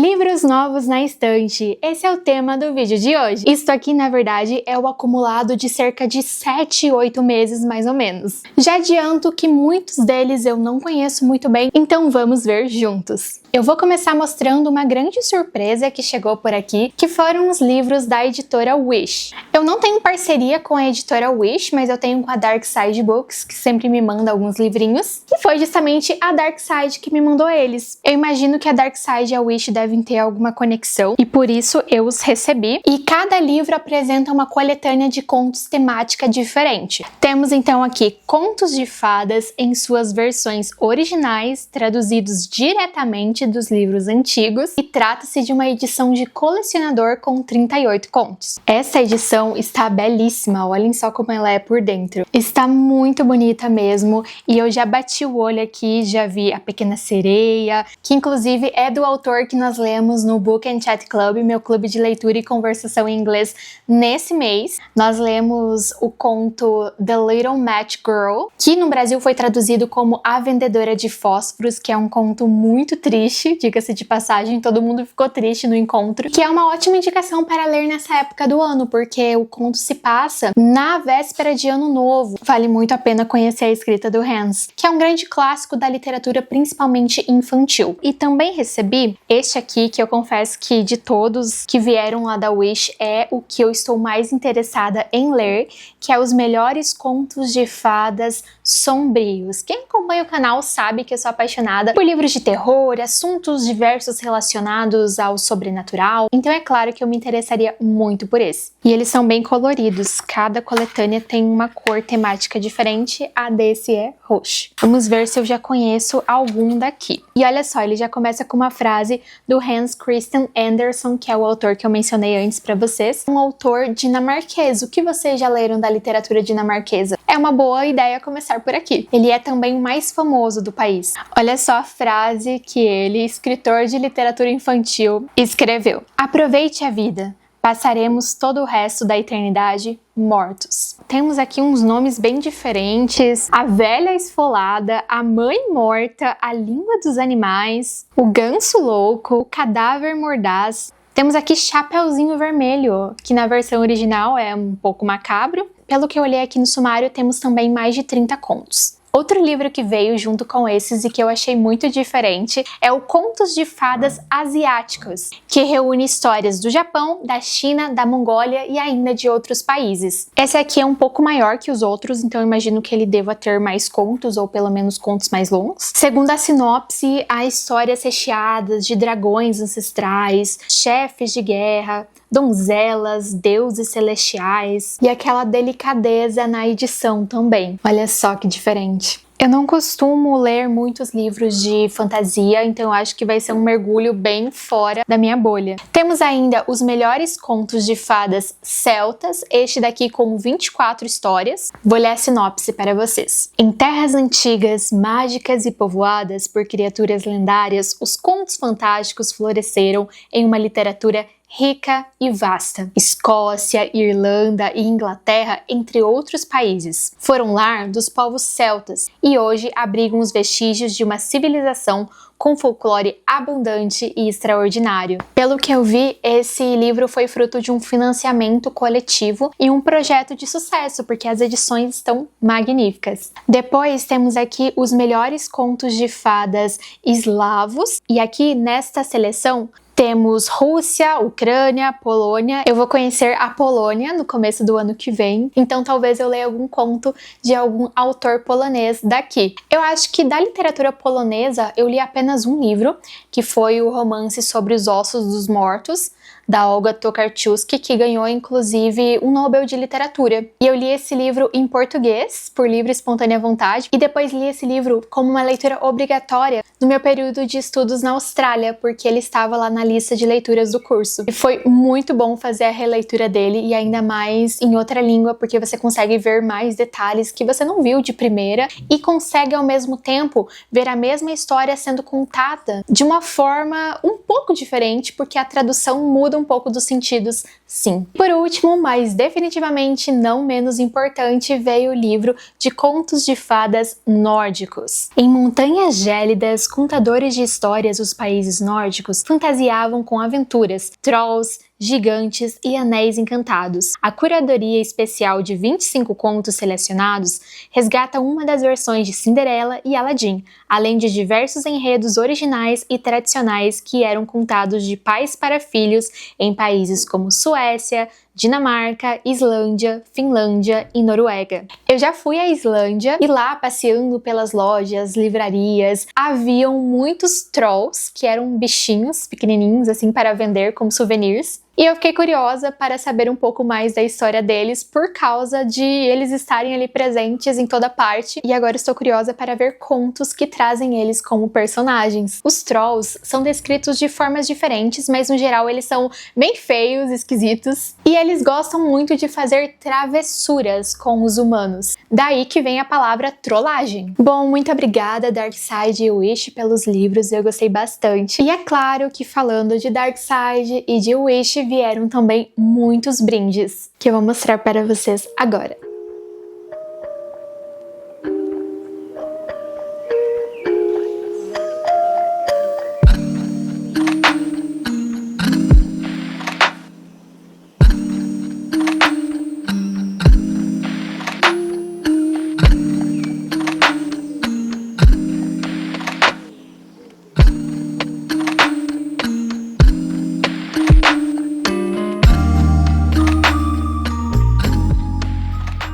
Livros novos na estante, esse é o tema do vídeo de hoje. Isto aqui, na verdade, é o acumulado de cerca de 7, 8 meses, mais ou menos. Já adianto que muitos deles eu não conheço muito bem, então vamos ver juntos. Eu vou começar mostrando uma grande surpresa que chegou por aqui, que foram os livros da editora Wish. Eu não tenho parceria com a editora Wish, mas eu tenho com a Dark Side Books, que sempre me manda alguns livrinhos, e foi justamente a Dark Side que me mandou eles. Eu imagino que a Dark Side e a Wish devem ter alguma conexão, e por isso eu os recebi. E cada livro apresenta uma coletânea de contos temática diferente. Temos então aqui contos de fadas em suas versões originais, traduzidos diretamente dos livros antigos, e trata-se de uma edição de colecionador com 38 contos. Essa edição está belíssima, olhem só como ela é por dentro. Está muito bonita mesmo, e eu já bati o olho aqui, já vi A Pequena Sereia, que inclusive é do autor que nós lemos no Book and Chat Club, meu clube de leitura e conversação em inglês nesse mês. Nós lemos o conto The Little Match Girl, que no Brasil foi traduzido como A Vendedora de Fósforos, que é um conto muito triste, diga-se de passagem, todo mundo ficou triste no encontro, que é uma ótima indicação para ler nessa época do ano, porque o conto se passa na véspera de Ano Novo. Vale muito a pena conhecer a escrita do Hans, que é um grande clássico da literatura principalmente infantil. E também recebi este aqui, que eu confesso que de todos que vieram lá da Wish é o que eu estou mais interessada em ler, que é Os Melhores Contos de Fadas Sombrios. Quem acompanha o canal sabe que eu sou apaixonada por livros de terror, assuntos diversos relacionados ao sobrenatural, então é claro que eu me interessaria muito por esse. E eles são bem coloridos, cada coletânea tem uma cor temática diferente, a desse é roxo. Vamos ver se eu já conheço algum daqui. E olha só, ele já começa com uma frase do Hans Christian Andersen, que é o autor que eu mencionei antes para vocês, um autor dinamarquês. O que vocês já leram da literatura dinamarquesa? É uma boa ideia começar por aqui. Ele é também o mais famoso do país. Olha só a frase que ele, escritor de literatura infantil, escreveu: "Aproveite a vida. Passaremos todo o resto da eternidade mortos." Temos aqui uns nomes bem diferentes: A Velha Esfolada, A Mãe Morta, A Língua dos Animais, O Ganso Louco, O Cadáver Mordaz. Temos aqui Chapeuzinho Vermelho, que na versão original é um pouco macabro. Pelo que eu olhei aqui no sumário, temos também mais de 30 contos. Outro livro que veio junto com esses e que eu achei muito diferente é o Contos de Fadas Asiáticos, que reúne histórias do Japão, da China, da Mongólia e ainda de outros países. Esse aqui é um pouco maior que os outros, então eu imagino que ele deva ter mais contos, ou pelo menos contos mais longos. Segundo a sinopse, há histórias recheadas de dragões ancestrais, chefes de guerra, donzelas, deuses celestiais e aquela delicadeza na edição também. Olha só que diferente. Eu não costumo ler muitos livros de fantasia, então eu acho que vai ser um mergulho bem fora da minha bolha. Temos ainda Os Melhores Contos de Fadas Celtas, este daqui com 24 histórias. Vou ler a sinopse para vocês. Em terras antigas, mágicas e povoadas por criaturas lendárias, os contos fantásticos floresceram em uma literatura rica e vasta. Escócia, Irlanda e Inglaterra, entre outros países, foram lar dos povos celtas e hoje abrigam os vestígios de uma civilização com folclore abundante e extraordinário. Pelo que eu vi, esse livro foi fruto de um financiamento coletivo e um projeto de sucesso, porque as edições estão magníficas. Depois temos aqui Os Melhores Contos de Fadas Eslavos, e aqui nesta seleção temos Rússia, Ucrânia, Polônia. Eu vou conhecer a Polônia no começo do ano que vem, então talvez eu leia algum conto de algum autor polonês daqui. Eu acho que da literatura polonesa eu li apenas um livro, que foi o romance Sobre os Ossos dos Mortos, da Olga Tokarczuk, que ganhou inclusive um Nobel de Literatura. E eu li esse livro em português, por livre e espontânea vontade, e depois li esse livro como uma leitura obrigatória no meu período de estudos na Austrália, porque ele estava lá na lista de leituras do curso. E foi muito bom fazer a releitura dele, e ainda mais em outra língua, porque você consegue ver mais detalhes que você não viu de primeira, e consegue ao mesmo tempo ver a mesma história sendo contada de uma forma um pouco diferente, porque a tradução muda um pouco dos sentidos, sim. Por último, mas definitivamente não menos importante, veio o livro de contos de fadas nórdicos. Em montanhas gélidas, contadores de histórias dos países nórdicos fantasiaram ansiavam com aventuras, trolls, gigantes e anéis encantados. A curadoria especial de 25 contos selecionados resgata uma das versões de Cinderela e Aladim, além de diversos enredos originais e tradicionais que eram contados de pais para filhos em países como Suécia, Dinamarca, Islândia, Finlândia e Noruega. Eu já fui à Islândia e lá, passeando pelas lojas, livrarias, haviam muitos trolls, que eram bichinhos pequenininhos assim para vender como souvenirs. E eu fiquei curiosa para saber um pouco mais da história deles por causa de eles estarem ali presentes em toda parte. E agora estou curiosa para ver contos que trazem eles como personagens. Os trolls são descritos de formas diferentes, mas no geral eles são bem feios, esquisitos. E eles gostam muito de fazer travessuras com os humanos. Daí que vem a palavra trollagem. Bom, muito obrigada Darkside e Wish pelos livros, eu gostei bastante. E é claro que falando de Darkside e de Wish, vieram também muitos brindes, que eu vou mostrar para vocês agora.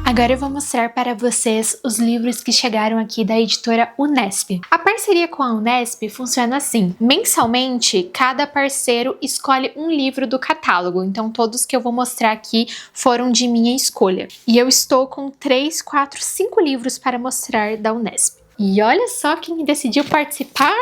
Agora eu vou mostrar para vocês os livros que chegaram aqui da editora Unesp. A parceria com a Unesp funciona assim: mensalmente, cada parceiro escolhe um livro do catálogo, então todos que eu vou mostrar aqui foram de minha escolha. E eu estou com 3, 4, 5 livros para mostrar da Unesp. E olha só quem decidiu participar!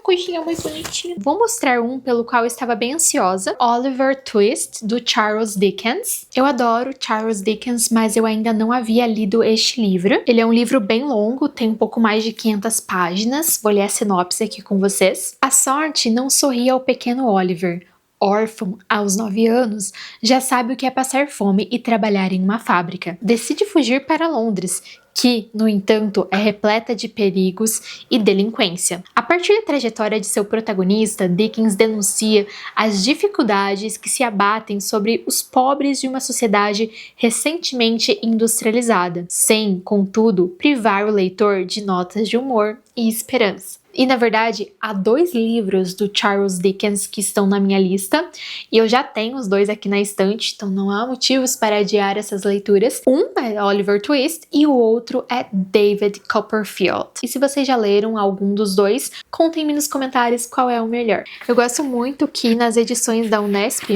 Coisinha mais bonitinha. Vou mostrar um pelo qual eu estava bem ansiosa. Oliver Twist, do Charles Dickens. Eu adoro Charles Dickens, mas eu ainda não havia lido este livro. Ele é um livro bem longo, tem um pouco mais de 500 páginas. Vou ler a sinopse aqui com vocês. A sorte não sorri ao pequeno Oliver. Órfão aos 9 anos, já sabe o que é passar fome e trabalhar em uma fábrica. Decide fugir para Londres, que, no entanto, é repleta de perigos e delinquência. A partir da trajetória de seu protagonista, Dickens denuncia as dificuldades que se abatem sobre os pobres de uma sociedade recentemente industrializada, sem, contudo, privar o leitor de notas de humor e esperança. E, na verdade, há 2 livros do Charles Dickens que estão na minha lista, e eu já tenho os 2 aqui na estante, então não há motivos para adiar essas leituras. Um é Oliver Twist e o outro é David Copperfield. E se vocês já leram algum dos 2, contem-me nos comentários qual é o melhor. Eu gosto muito que nas edições da Unesp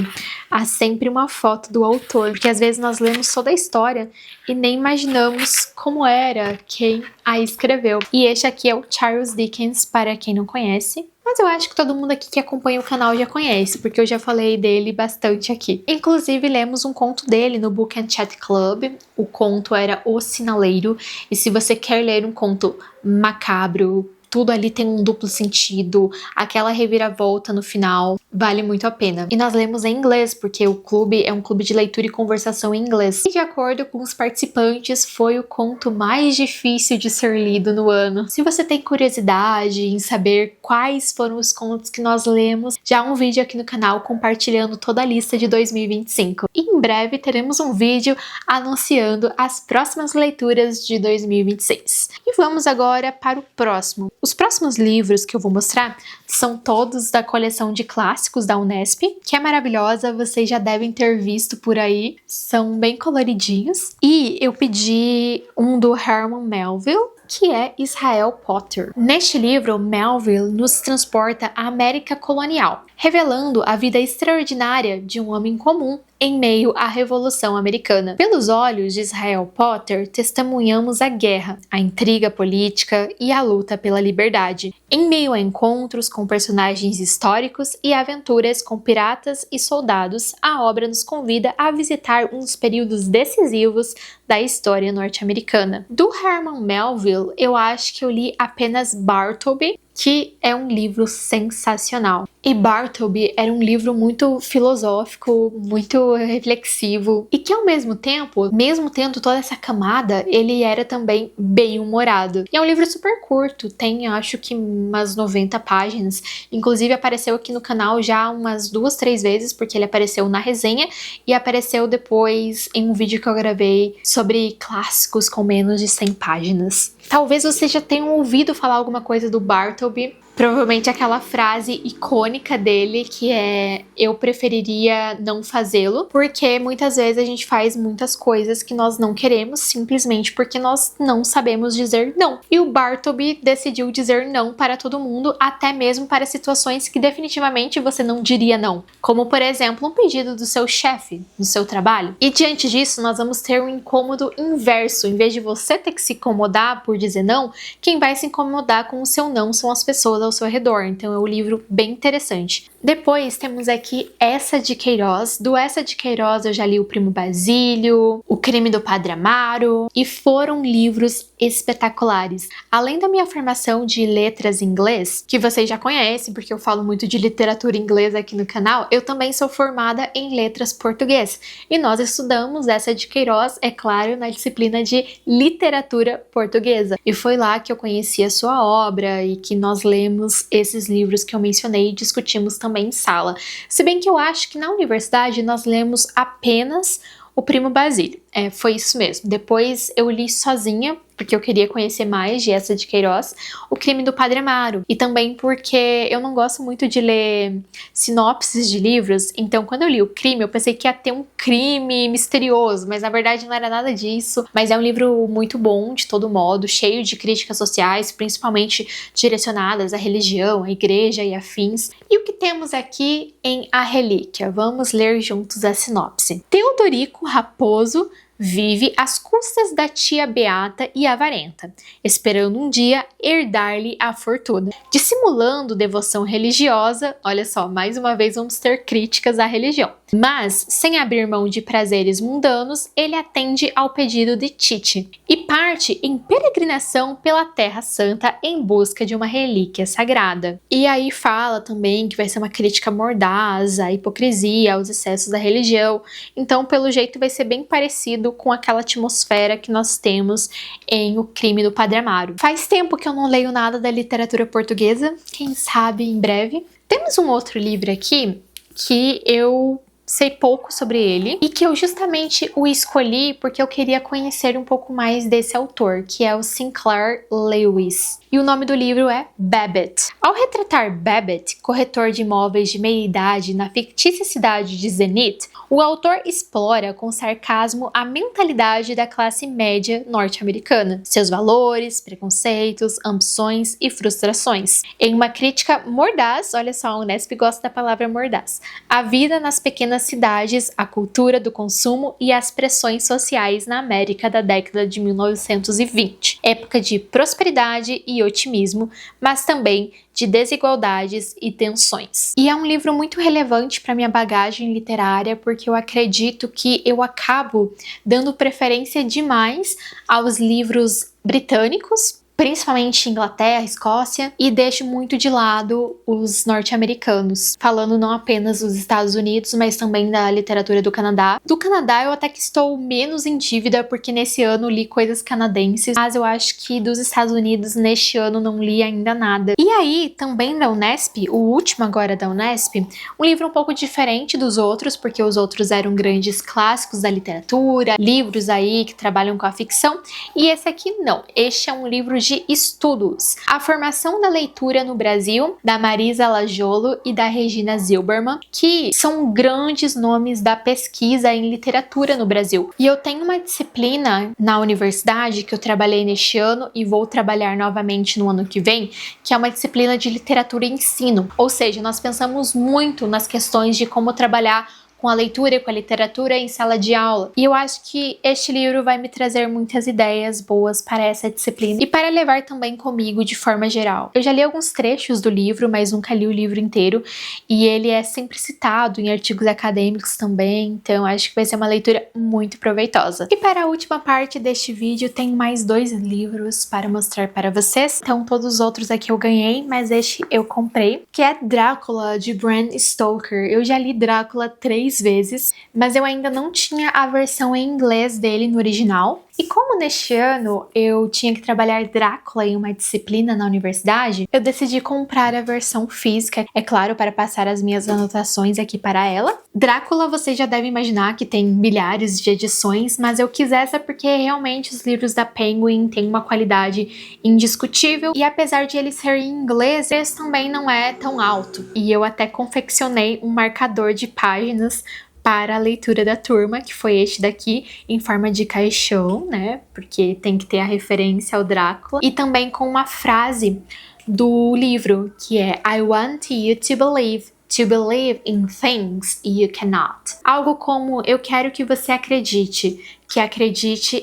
há sempre uma foto do autor, porque às vezes nós lemos toda a história e nem imaginamos como era quem a escreveu. E este aqui é o Charles Dickens, para quem não conhece. Mas eu acho que todo mundo aqui que acompanha o canal já conhece, porque eu já falei dele bastante aqui. Inclusive, lemos um conto dele no Book and Chat Club. O conto era O Sinaleiro. E se você quer ler um conto macabro, tudo ali tem um duplo sentido, aquela reviravolta no final, vale muito a pena. E nós lemos em inglês, porque o clube é um clube de leitura e conversação em inglês. E de acordo com os participantes, foi o conto mais difícil de ser lido no ano. Se você tem curiosidade em saber quais foram os contos que nós lemos, já há um vídeo aqui no canal compartilhando toda a lista de 2025. E em breve teremos um vídeo anunciando as próximas leituras de 2026. E vamos agora para o próximo. Os próximos livros que eu vou mostrar são todos da coleção de clássicos da Unesp, que é maravilhosa, vocês já devem ter visto por aí, são bem coloridinhos. E eu pedi um do Herman Melville, que é Israel Potter. Neste livro, Melville nos transporta à América colonial, revelando a vida extraordinária de um homem comum em meio à Revolução Americana. Pelos olhos de Israel Potter, testemunhamos a guerra, a intriga política e a luta pela liberdade. Em meio a encontros com personagens históricos e aventuras com piratas e soldados, a obra nos convida a visitar um dos períodos decisivos da história norte-americana. Do Herman Melville, eu acho que eu li apenas Bartleby, que é um livro sensacional. E Bartleby era um livro muito filosófico, muito reflexivo, e que ao mesmo tempo, mesmo tendo toda essa camada, ele era também bem humorado. E é um livro super curto, tem acho que umas 90 páginas, inclusive apareceu aqui no canal já umas 2, 3 vezes, porque ele apareceu na resenha e apareceu depois em um vídeo que eu gravei sobre clássicos com menos de 100 páginas. Talvez vocês já tenham ouvido falar alguma coisa do Bartleby, provavelmente aquela frase icônica dele que é: eu preferiria não fazê-lo, porque muitas vezes a gente faz muitas coisas que nós não queremos simplesmente porque nós não sabemos dizer não. E o Bartleby decidiu dizer não para todo mundo, até mesmo para situações que definitivamente você não diria não, como por exemplo um pedido do seu chefe no seu trabalho. E diante disso nós vamos ter um incômodo inverso. Em vez de você ter que se incomodar por dizer não, quem vai se incomodar com o seu não são as pessoas ao seu redor. Então é um livro bem interessante. Depois temos aqui Essa de Queiroz. Do Essa de Queiroz eu já li O Primo Basílio, O Crime do Padre Amaro, e foram livros espetaculares. Além da minha formação de letras em inglês, que vocês já conhecem porque eu falo muito de literatura inglesa aqui no canal, eu também sou formada em letras português. E nós estudamos Essa de Queiroz, é claro, na disciplina de literatura portuguesa. E foi lá que eu conheci a sua obra e que nós lemos esses livros que eu mencionei e discutimos também em sala. Se bem que eu acho que na universidade nós lemos apenas O Primo Basílio. Foi isso mesmo. Depois eu li sozinha, porque eu queria conhecer mais de Essa de Queiroz, O Crime do Padre Amaro. E também porque eu não gosto muito de ler sinopses de livros, então quando eu li O Crime, eu pensei que ia ter um crime misterioso, mas na verdade não era nada disso. Mas é um livro muito bom, de todo modo, cheio de críticas sociais, principalmente direcionadas à religião, à igreja e afins. E o que temos aqui em A Relíquia? Vamos ler juntos a sinopse. Teodorico Raposo vive às custas da tia Beata e avarenta, esperando um dia herdar-lhe a fortuna. Dissimulando devoção religiosa, olha só, mais uma vez vamos ter críticas à religião. Mas, sem abrir mão de prazeres mundanos, ele atende ao pedido de Tite e parte em peregrinação pela Terra Santa em busca de uma relíquia sagrada. E aí fala também que vai ser uma crítica mordaz à hipocrisia, aos excessos da religião. Então, pelo jeito, vai ser bem parecido com aquela atmosfera que nós temos em O Crime do Padre Amaro. Faz tempo que eu não leio nada da literatura portuguesa, quem sabe em breve. Temos um outro livro aqui que eu sei pouco sobre ele e que eu justamente o escolhi porque eu queria conhecer um pouco mais desse autor, que é o Sinclair Lewis. E o nome do livro é Babbitt. Ao retratar Babbitt, corretor de imóveis de meia-idade na fictícia cidade de Zenith, o autor explora com sarcasmo a mentalidade da classe média norte-americana, seus valores, preconceitos, ambições e frustrações. Em uma crítica mordaz, olha só, a Unesp gosta da palavra mordaz, a vida nas pequenas cidades, a cultura do consumo e as pressões sociais na América da década de 1920, época de prosperidade e otimismo, mas também de desigualdades e tensões. E é um livro muito relevante para minha bagagem literária, porque eu acredito que eu acabo dando preferência demais aos livros britânicos, principalmente Inglaterra, Escócia, e deixo muito de lado os norte-americanos, falando não apenas dos Estados Unidos, mas também da literatura do Canadá. Do Canadá eu até que estou menos em dívida, porque nesse ano li coisas canadenses, mas eu acho que dos Estados Unidos neste ano não li ainda nada. E aí, também da Unesp, o último agora da Unesp, um livro um pouco diferente dos outros, porque os outros eram grandes clássicos da literatura, livros aí que trabalham com a ficção, e esse aqui não. Este é um livro de estudos. A formação da leitura no Brasil, da Marisa Lajolo e da Regina Zilberman, que são grandes nomes da pesquisa em literatura no Brasil. E eu tenho uma disciplina na universidade que eu trabalhei neste ano e vou trabalhar novamente no ano que vem, que é uma disciplina de literatura e ensino. Ou seja, nós pensamos muito nas questões de como trabalhar com a leitura, com a literatura em sala de aula. E eu acho que este livro vai me trazer muitas ideias boas para essa disciplina e para levar também comigo de forma geral. Eu já li alguns trechos do livro, mas nunca li o livro inteiro, e ele é sempre citado em artigos acadêmicos também, então acho que vai ser uma leitura muito proveitosa. E para a última parte deste vídeo, tem mais 2 livros para mostrar para vocês. Então todos os outros aqui eu ganhei, mas este eu comprei, que é Drácula, de Bram Stoker. Eu já li Drácula 3 vezes, mas eu ainda não tinha a versão em inglês dele no original. E como neste ano eu tinha que trabalhar Drácula em uma disciplina na universidade, eu decidi comprar a versão física, é claro, para passar as minhas anotações aqui para ela. Drácula, vocês já devem imaginar que tem milhares de edições, mas eu quis essa porque realmente os livros da Penguin têm uma qualidade indiscutível, e apesar de ele ser em inglês, o preço também não é tão alto. E eu até confeccionei um marcador de páginas para a leitura da turma, que foi este daqui, em forma de caixão, né? Porque tem que ter a referência ao Drácula. E também com uma frase do livro, que é I want you to believe in things you cannot. Algo como, eu quero que você acredite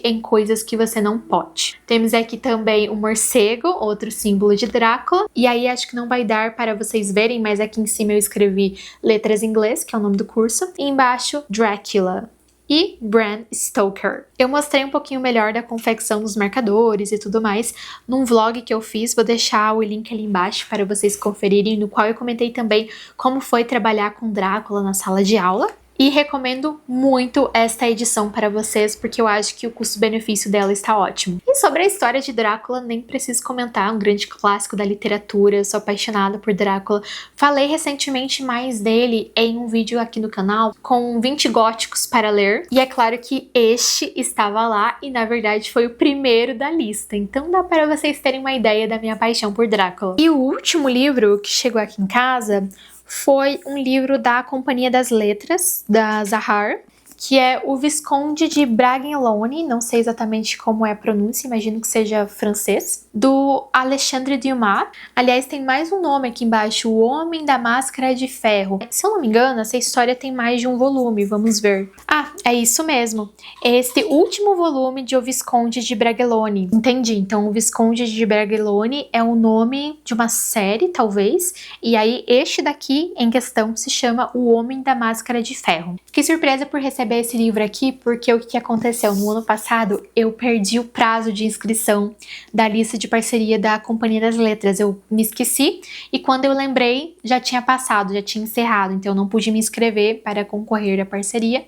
em coisas que você não pode. Temos aqui também o morcego, outro símbolo de Drácula. E aí acho que não vai dar para vocês verem, mas aqui em cima eu escrevi letras em inglês, que é o nome do curso. E embaixo, Drácula e Bram Stoker. Eu mostrei um pouquinho melhor da confecção dos marcadores e tudo mais num vlog que eu fiz, vou deixar o link ali embaixo para vocês conferirem, no qual eu comentei também como foi trabalhar com Drácula na sala de aula. E recomendo muito esta edição para vocês, porque eu acho que o custo-benefício dela está ótimo. E sobre a história de Drácula, nem preciso comentar, um grande clássico da literatura, eu sou apaixonada por Drácula. Falei recentemente mais dele em um vídeo aqui no canal, com 20 góticos para ler. E é claro que este estava lá, e na verdade foi o primeiro da lista. Então dá para vocês terem uma ideia da minha paixão por Drácula. E o último livro que chegou aqui em casa foi um livro da Companhia das Letras, da Zahar, que é o Visconde de Bragelonne, não sei exatamente como é a pronúncia, imagino que seja francês, do Alexandre Dumas. Aliás, tem mais um nome aqui embaixo, O Homem da Máscara de Ferro. Se eu não me engano, essa história tem mais de um volume, vamos ver. Ah, é isso mesmo. Este último volume de O Visconde de Bragelonne. Entendi, então o Visconde de Bragelonne é o nome de uma série, talvez, e aí este daqui em questão se chama O Homem da Máscara de Ferro. Fiquei surpresa por receber esse livro aqui, porque o que aconteceu no ano passado, eu perdi o prazo de inscrição da lista de parceria da Companhia das Letras. Eu me esqueci e quando eu lembrei já tinha passado, já tinha encerrado, então eu não pude me inscrever para concorrer à parceria.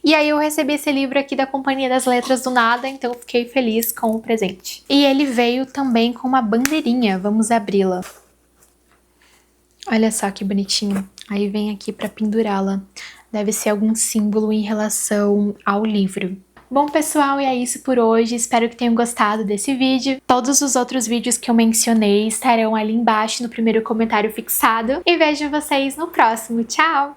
E aí eu recebi esse livro aqui da Companhia das Letras do nada, então eu fiquei feliz com o presente. E ele veio também com uma bandeirinha, vamos abri-la. Olha só que bonitinho. Aí vem aqui para pendurá-la. Deve ser algum símbolo em relação ao livro. Bom, pessoal, e é isso por hoje. Espero que tenham gostado desse vídeo. Todos os outros vídeos que eu mencionei estarão ali embaixo no primeiro comentário fixado. E vejo vocês no próximo. Tchau!